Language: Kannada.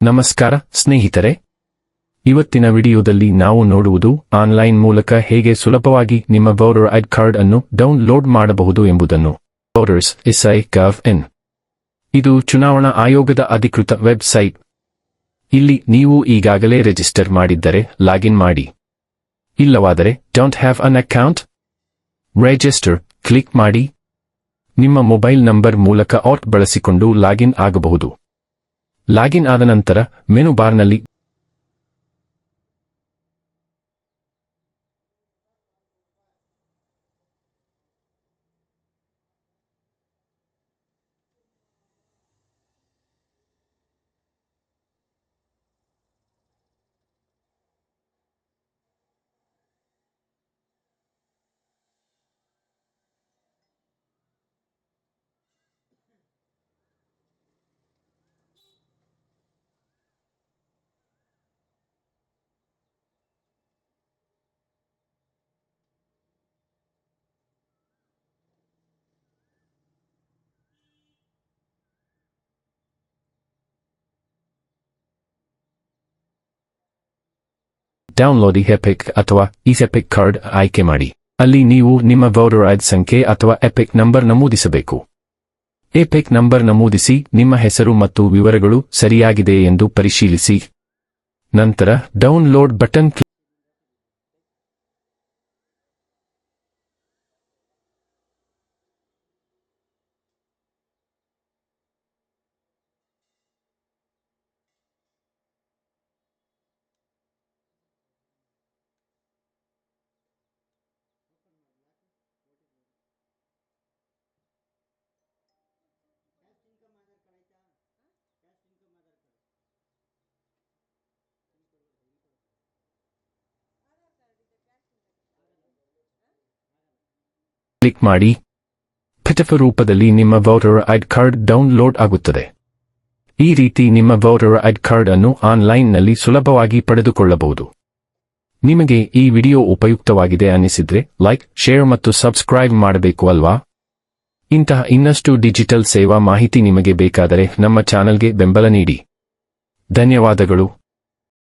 ನಮಸ್ಕಾರ ಸ್ನೇಹಿತರೆ, ಇವತ್ತಿನ ವಿಡಿಯೋದಲ್ಲಿ ನಾವು ನೋಡುವುದು ಆನ್ಲೈನ್ ಮೂಲಕ ಹೇಗೆ ಸುಲಭವಾಗಿ ನಿಮ್ಮ ವೋಟರ್ ಐಡಿ ಕಾರ್ಡ್ ಅನ್ನು ಡೌನ್ಲೋಡ್ ಮಾಡಬಹುದು ಎಂಬುದನ್ನು. voters.gov.in ಇದು ಚುನಾವಣಾ ಆಯೋಗದ ಅಧಿಕೃತ ವೆಬ್ಸೈಟ್. ಇಲ್ಲಿ ನೀವು ಈಗಾಗಲೇ ರಿಜಿಸ್ಟರ್ ಮಾಡಿದ್ದರೆ ಲಾಗಿನ್ ಮಾಡಿ. ಇಲ್ಲವಾದರೆ don't have an account? Register click ಮಾಡಿ. ನಿಮ್ಮ ಮೊಬೈಲ್ ನಂಬರ್ ಮೂಲಕ ಆಟ್ ಬಳಸಿಕೊಂಡು ಲಾಗಿನ್ ಆಗಬಹುದು. ಲಾಗಿನ್ ಆದ ನಂತರ ಮೆನು ಬಾರ್ನಲ್ಲಿ ಡೌನ್ಲೋಡ್ ಎಪಿಕ್ ಅಥವಾ ಇಸೆಪಿಕ್ ಕಾರ್ಡ್ ಆಯ್ಕೆ ಮಾಡಿ. ಅಲ್ಲಿ ನೀವು ನಿಮ್ಮ ವೋಟರ್ ಐಡಿ ಸಂಖ್ಯೆ ಅಥವಾ ಎಪಿಕ್ ನಂಬರ್ ನಮೂದಿಸಬೇಕು. ಎಪಿಕ್ ನಂಬರ್ ನಮೂದಿಸಿ ನಿಮ್ಮ ಹೆಸರು ಮತ್ತು ವಿವರಗಳು ಸರಿಯಾಗಿದೆ ಎಂದು ಪರಿಶೀಲಿಸಿ. ನಂತರ ಡೌನ್ಲೋಡ್ ಬಟನ್ ಕ್ಲಿಕ್ ಮಾಡಿ. ಪಿಡಿಎಫ್ ರೂಪದಲ್ಲಿ ನಿಮ್ಮ ವೋಟರ್ ಐಡಿ ಕಾರ್ಡ್ ಡೌನ್ಲೋಡ್ ಆಗುತ್ತದೆ. ಈ ರೀತಿ ನಿಮ್ಮ ವೋಟರ್ ಐಡಿ ಕಾರ್ಡ್ ಅನ್ನು ಆನ್ಲೈನ್ನಲ್ಲಿ ಸುಲಭವಾಗಿ ಪಡೆದುಕೊಳ್ಳಬಹುದು. ನಿಮಗೆ ಈ ವಿಡಿಯೋ ಉಪಯುಕ್ತವಾಗಿದೆ ಅನ್ನಿಸಿದ್ರೆ ಲೈಕ್, ಶೇರ್ ಮತ್ತು ಸಬ್ಸ್ಕ್ರೈಬ್ ಮಾಡಬೇಕು ಅಲ್ವಾ? ಇಂತಹ ಇನ್ನಷ್ಟು ಡಿಜಿಟಲ್ ಸೇವಾ ಮಾಹಿತಿ ನಿಮಗೆ ಬೇಕಾದರೆ ನಮ್ಮ ಚಾನೆಲ್ಗೆ ಬೆಂಬಲ ನೀಡಿ. ಧನ್ಯವಾದಗಳು.